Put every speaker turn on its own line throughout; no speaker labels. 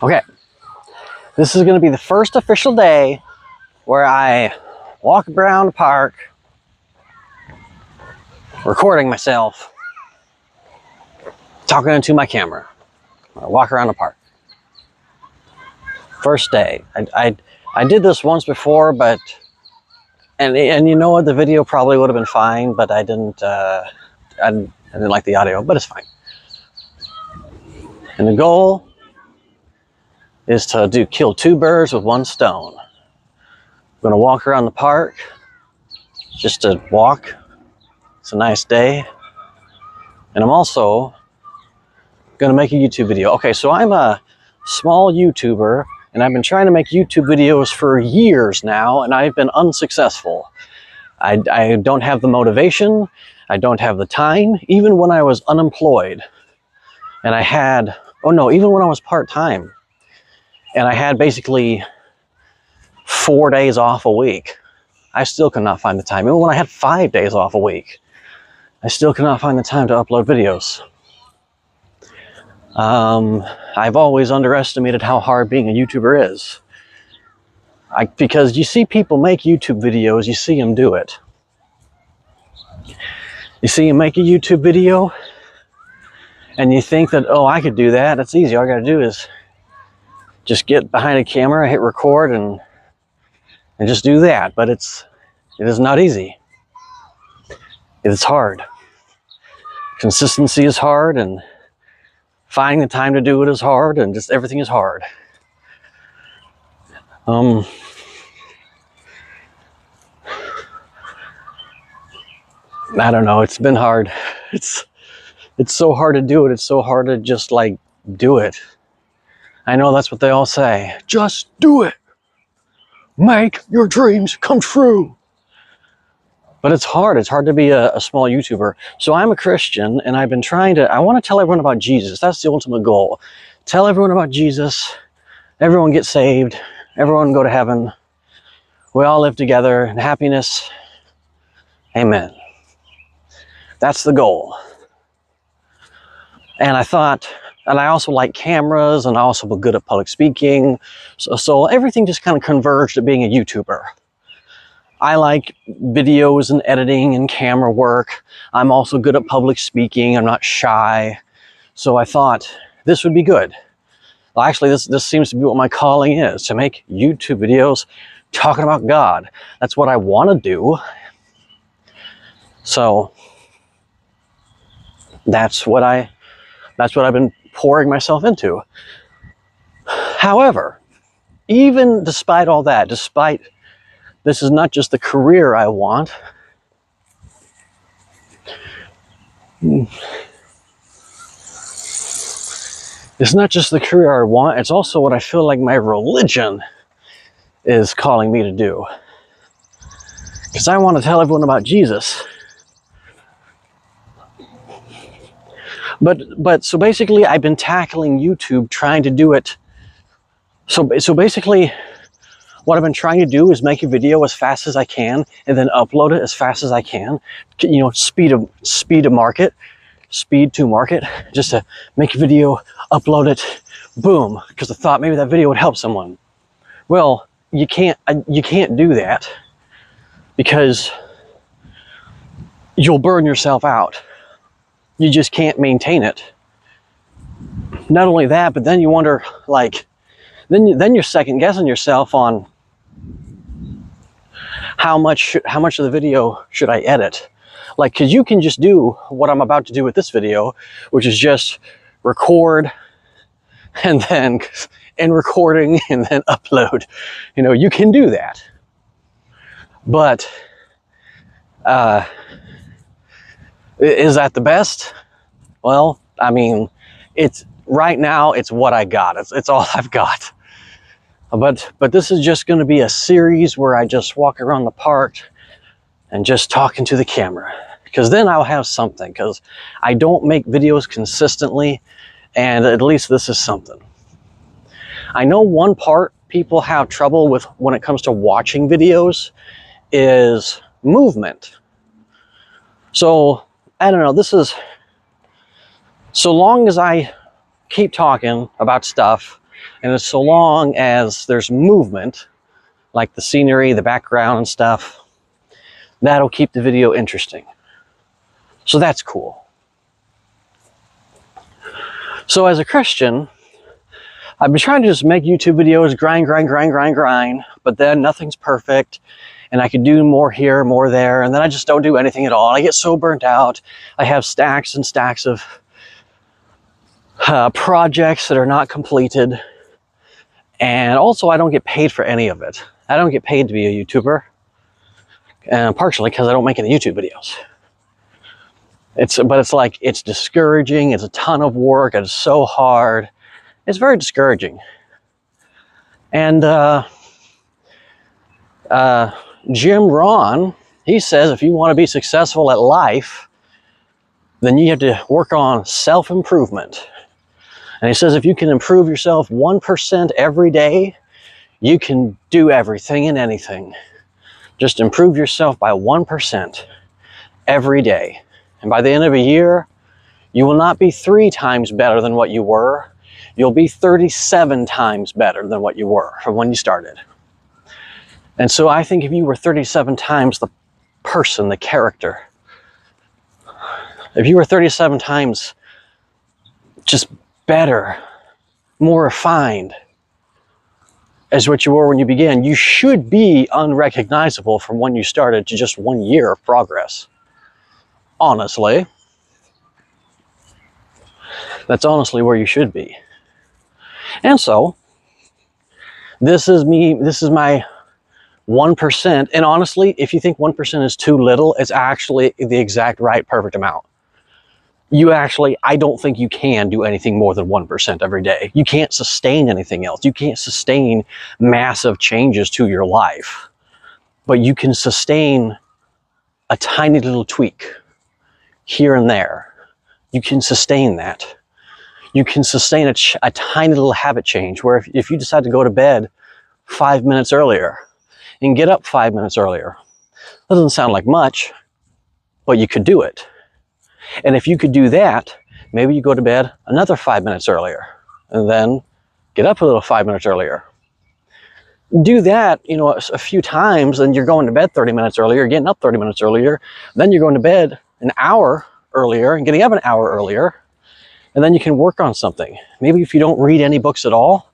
Okay, this is going to be the first official day where I walk around the park recording myself talking into my camera. I walk around the park. First day. I did this once before, but and you know what, the video probably would have been fine, but I didn't like the audio, but it's fine. And the goal is to kill two birds with one stone. I'm gonna walk around the park, just to walk. It's a nice day. And I'm also gonna make a YouTube video. Okay, so I'm a small YouTuber, and I've been trying to make YouTube videos for years now, and I've been unsuccessful. I don't have the motivation, I don't have the time, even when I was unemployed. And I had, oh no, even when I was part-time. And I had basically 4 days off a week. I still could not find the time. Even when I had 5 days off a week, I still could not find the time to upload videos. I've always underestimated how hard being a YouTuber is. Because you see people make YouTube videos, you see them do it. You see them make a YouTube video, and you think that, oh, I could do that. That's easy. All I gotta do is just get behind a camera, hit record, and just do that. But it is not easy. It is hard. Consistency is hard, and finding the time to do it is hard, and just everything is hard. I don't know, it's been hard. It's so hard to do it. It's so hard to just like do it. I know that's what they all say. Just do it. Make your dreams come true. But it's hard. It's hard to be a small YouTuber. So I'm a Christian, and I've been I want to tell everyone about Jesus. That's the ultimate goal. Tell everyone about Jesus. Everyone get saved. Everyone go to heaven. We all live together in happiness. Amen. That's the goal. And I thought, and I also like cameras, and I also am good at public speaking. So everything just kind of converged to being a YouTuber. I like videos and editing and camera work. I'm also good at public speaking. I'm not shy. So I thought this would be good. Well, actually, this seems to be what my calling is, to make YouTube videos talking about God. That's what I want to do. So that's what I've been pouring myself into. However, even despite all that, this is not just the career I want. It's not just the career I want, it's also what I feel like my religion is calling me to do. Because I want to tell everyone about Jesus. But so basically I've been tackling YouTube, trying to do it. So basically what I've been trying to do is make a video as fast as I can, and then upload it as fast as I can. You know, speed to market, just to make a video, upload it, boom. Because I thought maybe that video would help someone. Well, you can't do that, because you'll burn yourself out. You just can't maintain it. Not only that, but then you wonder, like, then you're second guessing yourself on how much of the video should I edit. Like, because you can just do what I'm about to do with this video, which is just record and then recording and then upload. You know, you can do that. But is that the best? Well, I mean, right now it's what I got. It's all I've got. But this is just going to be a series where I just walk around the park and just talk into the camera. Because then I'll have something. Because I don't make videos consistently, and at least this is something. I know one part people have trouble with when it comes to watching videos is movement. So, I don't know, this is, so long as I keep talking about stuff And as so long as there's movement, like the scenery, the background and stuff, that'll keep the video interesting. So that's cool. So as a Christian, I've been trying to just make YouTube videos, grind, but then nothing's perfect, and I could do more here, more there, and then I just don't do anything at all. I get so burnt out. I have stacks and stacks of projects that are not completed, and also I don't get paid for any of it. I don't get paid to be a YouTuber, partially because I don't make any YouTube videos. But it's like, it's discouraging. It's a ton of work. It's so hard. It's very discouraging. And Jim Rohn, he says if you want to be successful at life, then you have to work on self-improvement. And he says if you can improve yourself 1% every day, you can do everything and anything. Just improve yourself by 1% every day. And by the end of a year, you will not be 3 times better than what you were. You'll be 37 times better than what you were from when you started. And so I think if you were 37 times the person, the character, if you were 37 times just better, more refined as what you were when you began, you should be unrecognizable from when you started to just 1 year of progress. Honestly, that's honestly where you should be. And so, this is me, this is my 1%. And honestly, if you think 1% is too little, it's actually the exact right, perfect amount. I don't think you can do anything more than 1% every day. You can't sustain anything else. You can't sustain massive changes to your life. But you can sustain a tiny little tweak here and there. You can sustain that. You can sustain a tiny little habit change where if you decide to go to bed 5 minutes earlier and get up 5 minutes earlier, that doesn't sound like much, but you could do it. And if you could do that, maybe you go to bed another 5 minutes earlier and then get up a little 5 minutes earlier. Do that, a few times, and you're going to bed 30 minutes earlier, getting up 30 minutes earlier, then you're going to bed an hour earlier and getting up an hour earlier, and then you can work on something. Maybe if you don't read any books at all,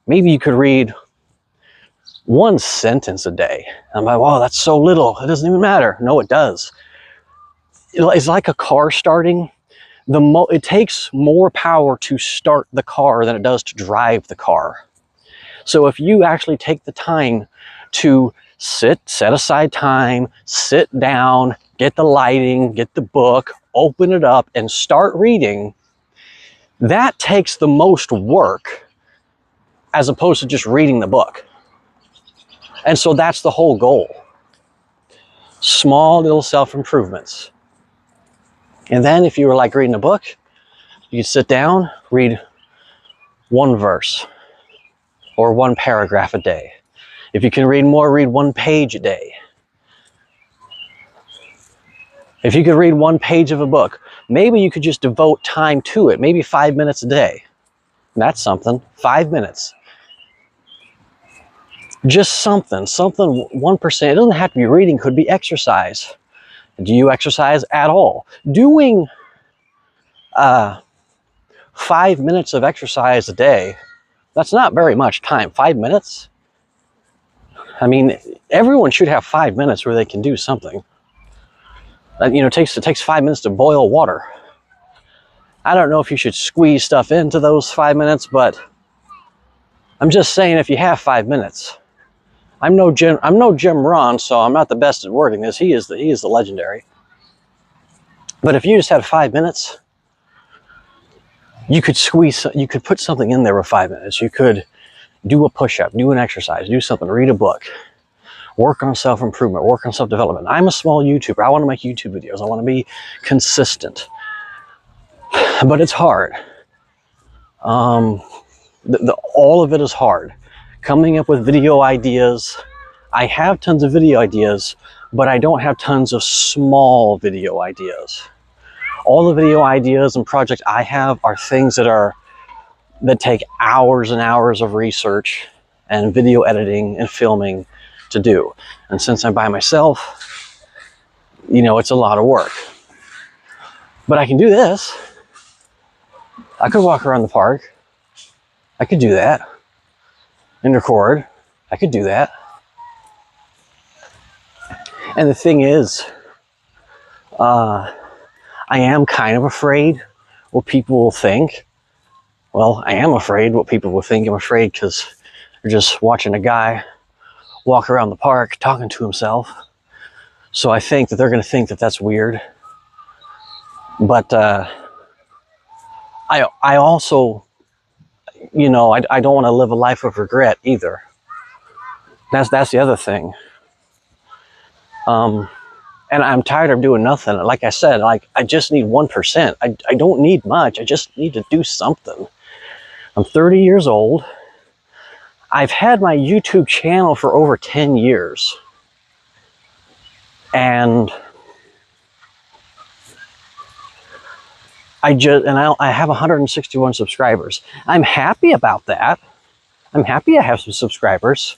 maybe you could read 1 sentence a day. I'm like, wow, that's so little. It doesn't even matter. No, it does. It's like a car starting. It takes more power to start the car than it does to drive the car. So if you actually take the time to set aside time, sit down, get the lighting, get the book, open it up, and start reading, that takes the most work as opposed to just reading the book. And so that's the whole goal. Small little self-improvements. And then if you were like reading a book, you could sit down, read 1 verse or 1 paragraph a day. If you can read more, read 1 page a day. If you could read 1 page of a book, maybe you could just devote time to it, maybe 5 minutes a day. That's something, 5 minutes. Just something, 1%. It doesn't have to be reading, could be exercise. Do you exercise at all? Doing 5 minutes of exercise a day, that's not very much time. 5 minutes? I mean, everyone should have 5 minutes where they can do something. It takes 5 minutes to boil water. I don't know if you should squeeze stuff into those 5 minutes, but I'm just saying if you have 5 minutes. I'm no Jim Rohn, so I'm not the best at wording this. He is the legendary. But if you just had 5 minutes, you could put something in there with 5 minutes. You could do a push-up, do an exercise, do something, read a book, work on self-improvement, work on self-development. I'm a small YouTuber. I want to make YouTube videos. I want to be consistent. But it's hard. All of it is hard. Coming up with video ideas. I have tons of video ideas, but I don't have tons of small video ideas. All the video ideas and projects I have are things that are that take hours and hours of research and video editing and filming to do. And since I'm by myself, you know, it's a lot of work. But I can do this. I could walk around the park. I could do that and record. I could do that. And the thing is, I am kind of afraid what people will think. Well, I am afraid what people will think. I'm afraid because they're just watching a guy walk around the park talking to himself. So I think that they're going to think that that's weird. But I also, you know, I don't want to live a life of regret either. That's the other thing. And I'm tired of doing nothing. Like I said, like I just need 1%. I don't need much. I just need to do something. I'm 30 years old. I've had my YouTube channel for over 10 years. And I have 161 subscribers. I'm happy about that. I'm happy I have some subscribers.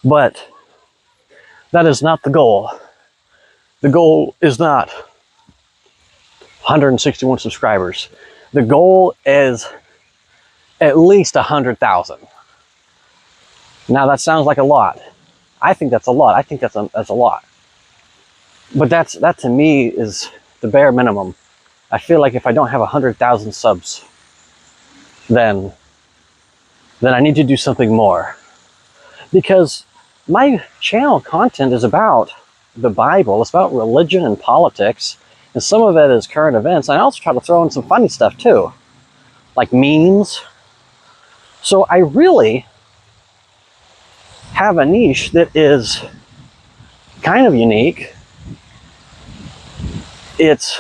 But that is not the goal. The goal is not 161 subscribers. The goal is at least 100,000. Now that sounds like a lot. I think that's a lot. I think that's a lot. But that to me is the bare minimum. I feel like if I don't have 100,000 subs, then I need to do something more. Because my channel content is about the Bible. It's about religion and politics. And some of it is current events. I also try to throw in some funny stuff too. Like memes. So I really have a niche that is kind of unique. It's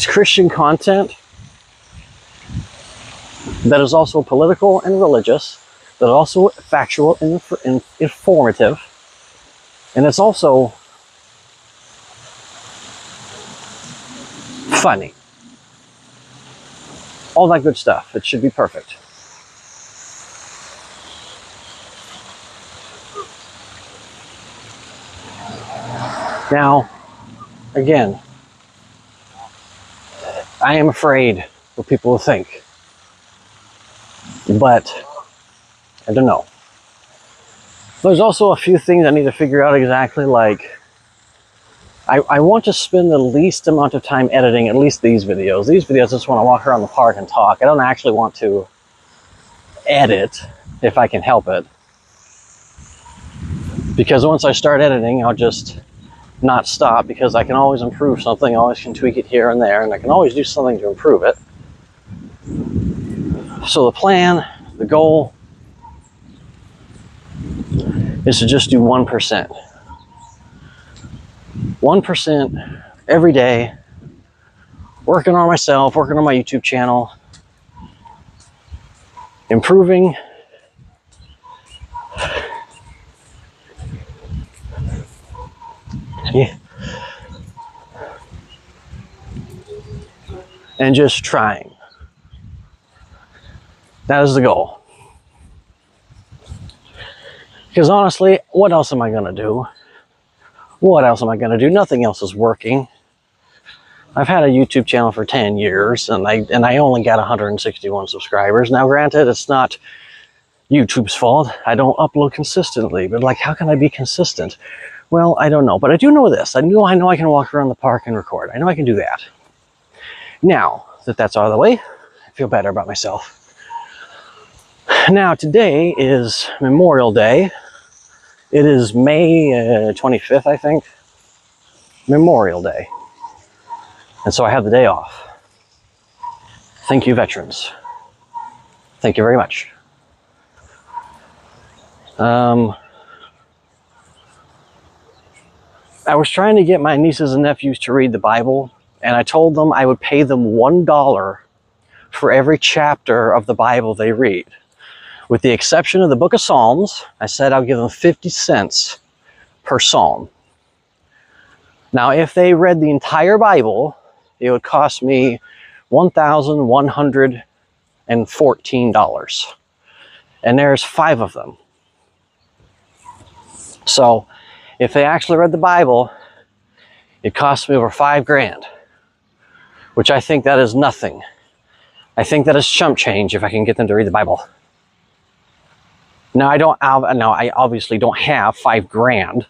Christian content that is also political and religious, that is also factual and informative, and it's also funny. All that good stuff. It should be perfect. Now, again, I am afraid what people will think. But I don't know. There's also a few things I need to figure out exactly, like I want to spend the least amount of time editing at least these videos. These videos I just want to walk around the park and talk. I don't actually want to edit if I can help it. Because once I start editing, I'll just not stop, because I can always improve something. I always can tweak it here and there, and I can always do something to improve it. So the plan, the goal, is to just do 1%. 1% every day, working on myself, working on my YouTube channel, improving. Yeah. And just trying. That is the goal. Because honestly, what else am I going to do? What else am I going to do? Nothing else is working. I've had a YouTube channel for 10 years, and I only got 161 subscribers. Now, granted, it's not YouTube's fault. I don't upload consistently, but like, how can I be consistent? Well, I don't know, but I do know this. I know I can walk around the park and record. I know I can do that. Now that that's out of the way, I feel better about myself. Now, today is Memorial Day. It is May 25th, I think. Memorial Day. And so I have the day off. Thank you, veterans. Thank you very much. I was trying to get my nieces and nephews to read the Bible, and I told them I would pay them $1 for every chapter of the Bible they read. With the exception of the book of Psalms, I said I'll give them 50 cents per psalm. Now, if they read the entire Bible, it would cost me $1,114. And there's 5 of them. So if they actually read the Bible, it cost me over $5,000, which I think that is nothing. I think that is chump change if I can get them to read the Bible. Now I obviously don't have $5,000.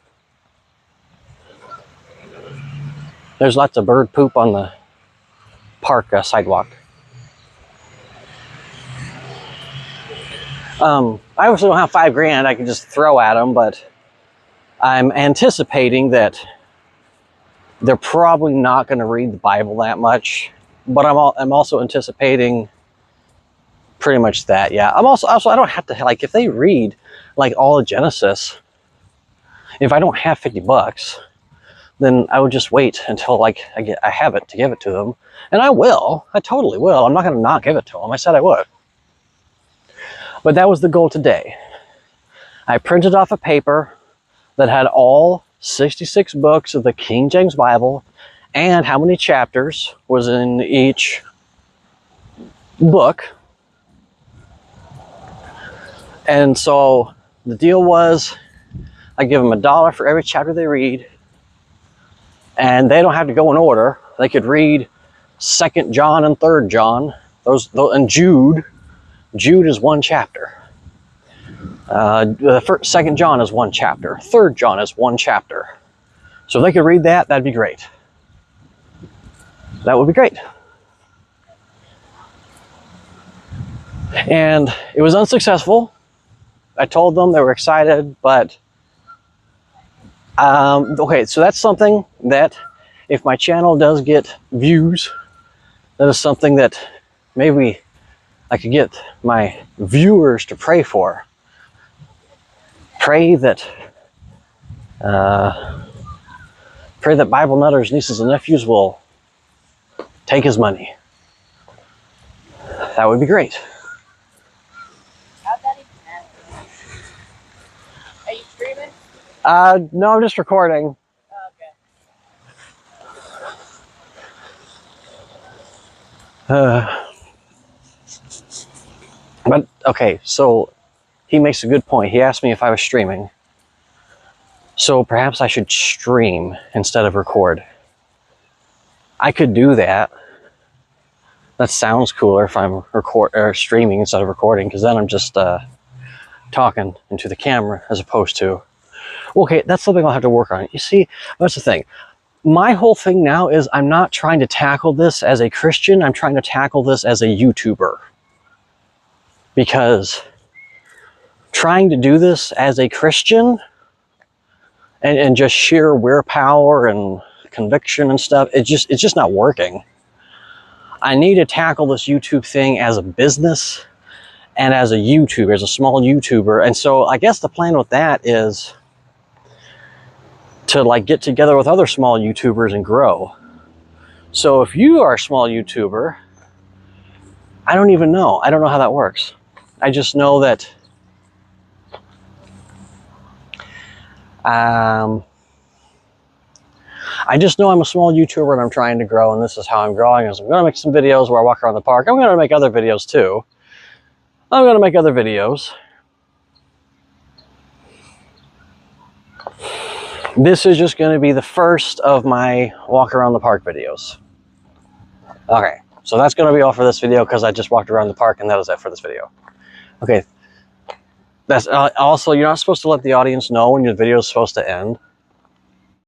There's lots of bird poop on the park sidewalk. I obviously don't have $5,000 I can just throw at them, but I'm anticipating that they're probably not going to read the Bible that much. But I'm also anticipating pretty much that. Yeah, I'm also I don't have to, like, if they read like all of Genesis, if I don't have $50, then I would just wait until like I have it to give it to them, and I totally will. I'm not going to not give it to them. I said I would. But that was the goal today. I printed off a paper that had all 66 books of the King James Bible and how many chapters was in each book. And so the deal was, I give them $1 for every chapter they read, and they don't have to go in order. They could read 2nd John and 3rd John. And Jude is 1 chapter. 2nd John is 1 chapter. 3rd John is 1 chapter. So if they could read that, that'd be great. That would be great. And it was unsuccessful. I told them, they were excited, but okay, so that's something that if my channel does get views, that is something that maybe I could get my viewers to pray for. Pray that BibleNutter's nieces and nephews will take his money. That would be great.
How'd that even happen? Are you streaming?
No, I'm just recording.
Oh, okay.
But okay, so he makes a good point. He asked me if I was streaming. So perhaps I should stream instead of record. I could do that. That sounds cooler if I'm streaming instead of recording, because then I'm just talking into the camera as opposed to... Okay, that's something I'll have to work on. You see, that's the thing. My whole thing now is I'm not trying to tackle this as a Christian. I'm trying to tackle this as a YouTuber. Because trying to do this as a Christian and just sheer willpower and conviction and stuff, it's just not working. I need to tackle this YouTube thing as a business and as a YouTuber, as a small YouTuber. And so I guess the plan with that is to like get together with other small YouTubers and grow. So if you are a small YouTuber, I don't even know. I don't know how that works. I just know that I just know I'm a small YouTuber and I'm trying to grow, and this is how I'm growing. Is I'm going to make some videos where I walk around the park. I'm going to make other videos too. I'm going to make other videos. This is just going to be the first of my walk around the park videos. Okay, so that's going to be all for this video because I just walked around the park and that was it for this video. Okay, that's also, you're not supposed to let the audience know when your video is supposed to end.